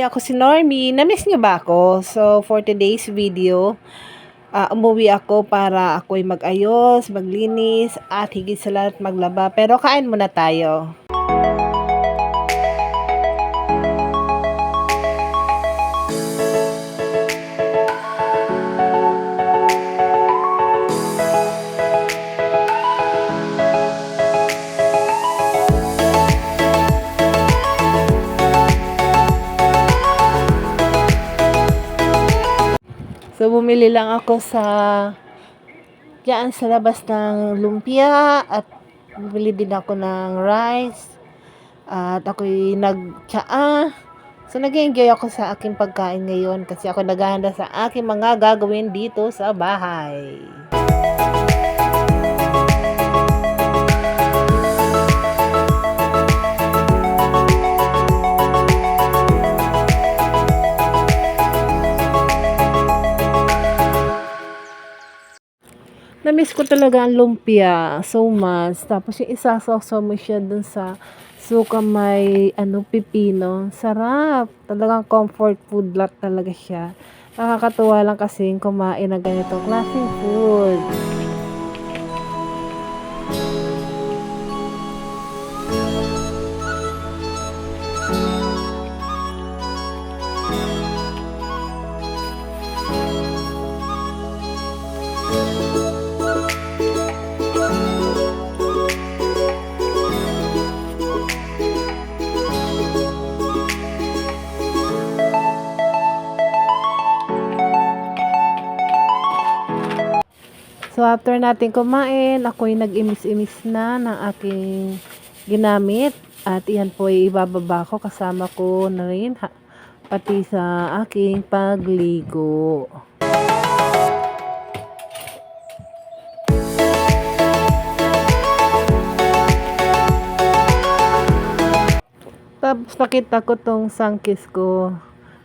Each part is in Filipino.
ako si Normie. Na-miss niyo ba ako? So, for today's video, umuwi ako para ako'y mag-ayos, maglinis, at higit sa lahat maglaba. Pero kain muna tayo. So, bumili lang ako diyan sa labas ng lumpia at bumili din ako ng rice at ako'y nagtsaa. So, nag-enjoy ako sa aking pagkain ngayon kasi ako naghahanda sa aking mga gagawin dito sa bahay. Na-miss ko talaga ang lumpia so much. Tapos yung isasawsaw mo siya dun sa suka may pipino. Sarap. Talagang comfort food lot talaga siya. Nakakatuwa lang kasi kumain ng ganitong klaseng food. So, after natin kumain, ako'y nag-imis-imis na ng aking ginamit. At iyan po ay ibababa ko kasama ko na rin pati sa aking pagligo. Tapos nakita ko tong sangkis ko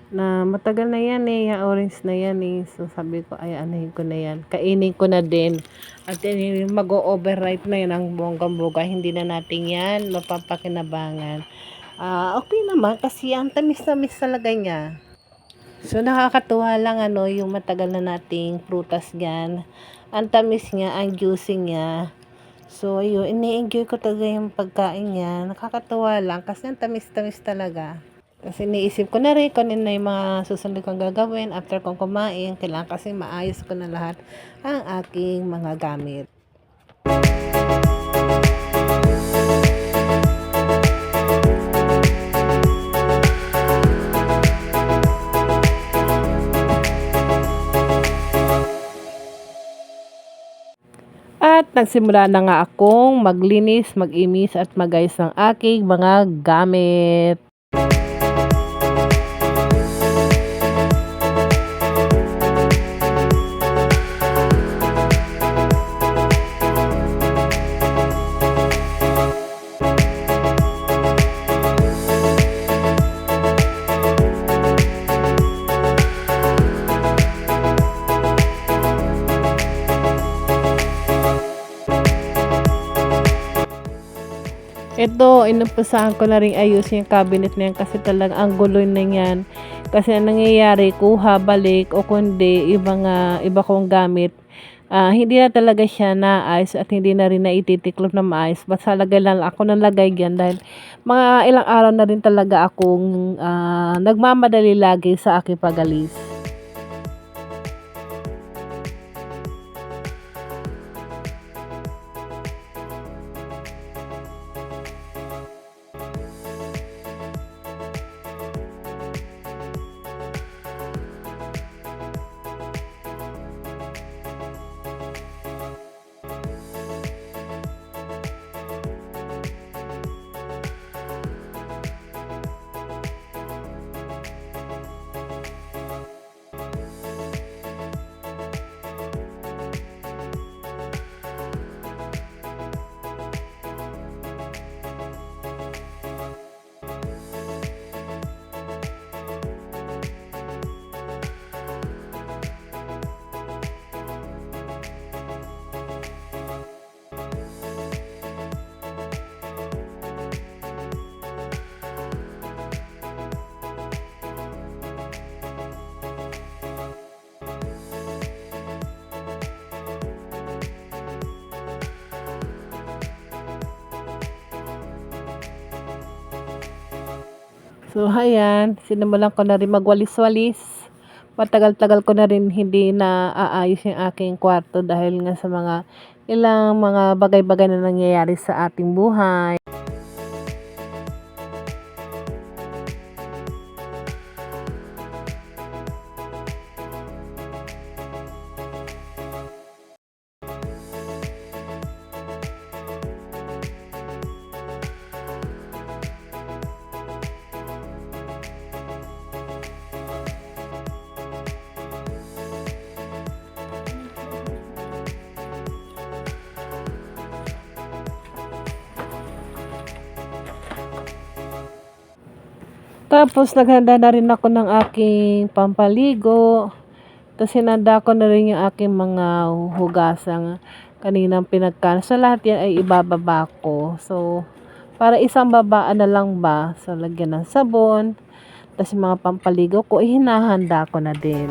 na matagal na yan yung orange na yan So sabi ko, ay anahin ko na yan. Kainin ko na din. At mag-o-overripe na yan ang bonggang-bongga. Hindi na natin yan mapapakinabangan. Okay naman kasi ang tamis-tamis talaga niya. So nakakatuwa lang yung matagal na nating prutas yan. Ang tamis niya, ang juicy niya. So ayun, ini-enjoy ko talaga yung pagkain niya. Nakakatuwa lang kasi ang tamis-tamis talaga. Kasi iniisip ko na rin kung ano yung mga susunod kong gagawin after kong kumain. Kailangan kasi maayos ko na lahat ang aking mga gamit. At nagsimula na nga akong maglinis, mag-imis at magayos ng aking mga gamit. Ito, inumpisahan ko na rin ayusin yung cabinet na yan kasi talagang ang gulo na yan. Kasi ang nangyayari, kuha, balik, o kundi iba kong gamit. Hindi na talaga siya naayos at hindi na rin na ititiklop na maayos. Basta lagay lang ako ng lagay yan dahil mga ilang araw na rin talaga akong nagmamadali lagi sa aking pagalis. So, ayan, sinimulan ko na rin magwalis-walis. Matagal-tagal ko na rin hindi na aayos yung aking kwarto dahil nga sa mga ilang mga bagay-bagay na nangyayari sa ating buhay. Tapos naghanda na rin ako ng aking pampaligo. Tapos hinanda ko na rin yung aking mga hugasang kaninang pinagkan. So lahat yan ay ibababa ko. So para isang babaan na lang ba. So lagyan ng sabon. Tapos yung mga pampaligo ko hinahanda ko na din.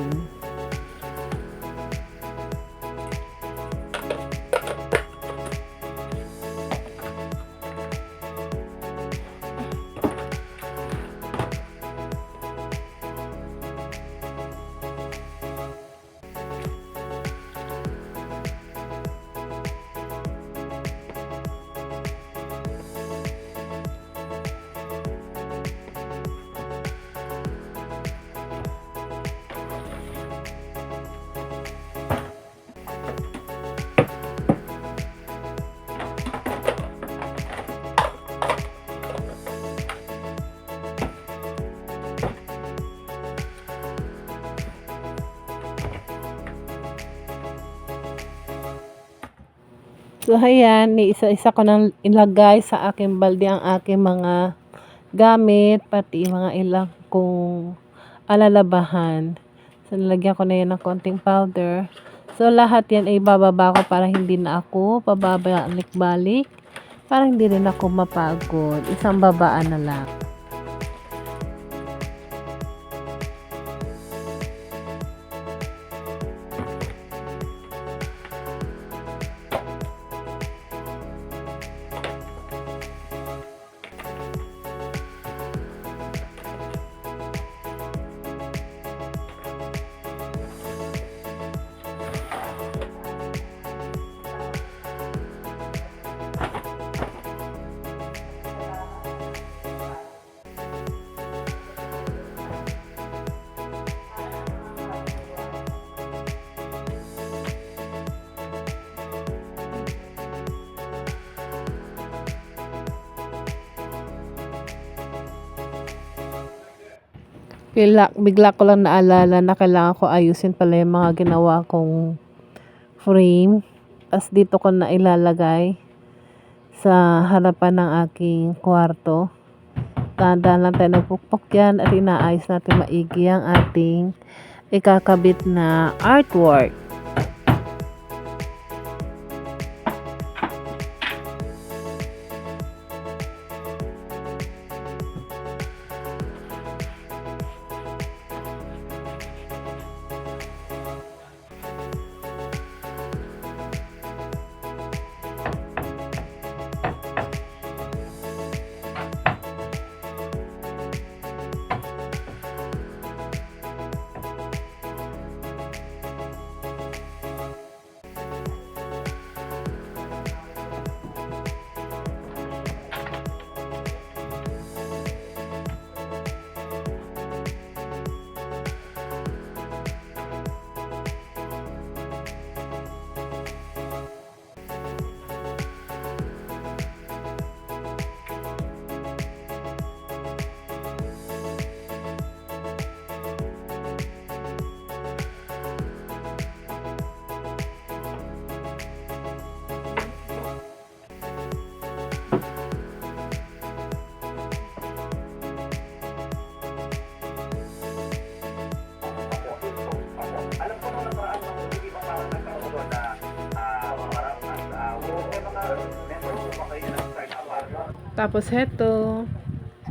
So, ayan, isa-isa ko nang ilagay sa aking balde ang aking mga gamit, pati mga ilang kong alalabahan. So, nalagyan ko na yan ng konting powder. So, lahat yan ay bababa ko para hindi na ako pababalik-balik. Para hindi rin ako mapagod. Isang babaan na lang. Bigla ko lang naalala na kailangan ko ayusin pala yung mga ginawa kong frame. Tapos dito ko na ilalagay sa harapan ng aking kwarto. Tanda lang tayo nagpukpok yan at inaayos natin maigi ang ating ikakabit na artwork. Tapos heto,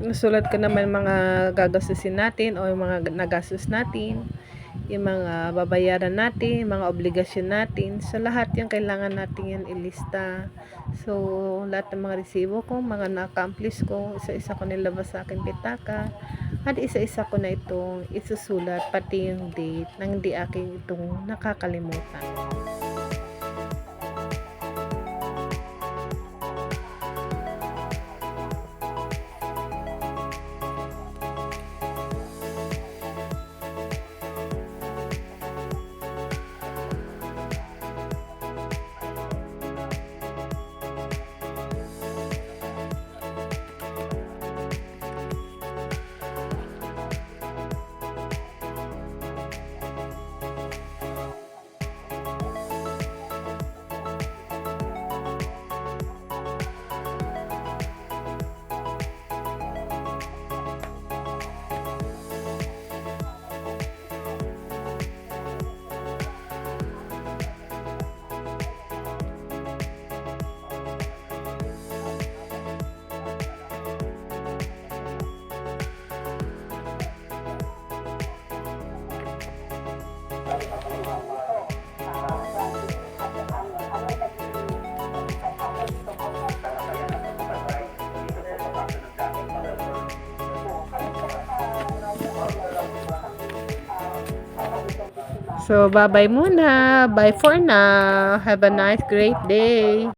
nasulat ko naman mga gagastusin natin o yung mga nagastos natin. yung mga babayaran natin, yung mga obligasyon natin. So, lahat yung kailangan natin yan ilista. So, lahat ng mga resibo ko, mga na-accomplish ko, isa-isa ko nilabas sa aking pitaka. At isa-isa ko na itong isusulat, pati yung date, nang hindi aking itong nakakalimutan. So, bye-bye muna. Bye for now. Have a nice, great day.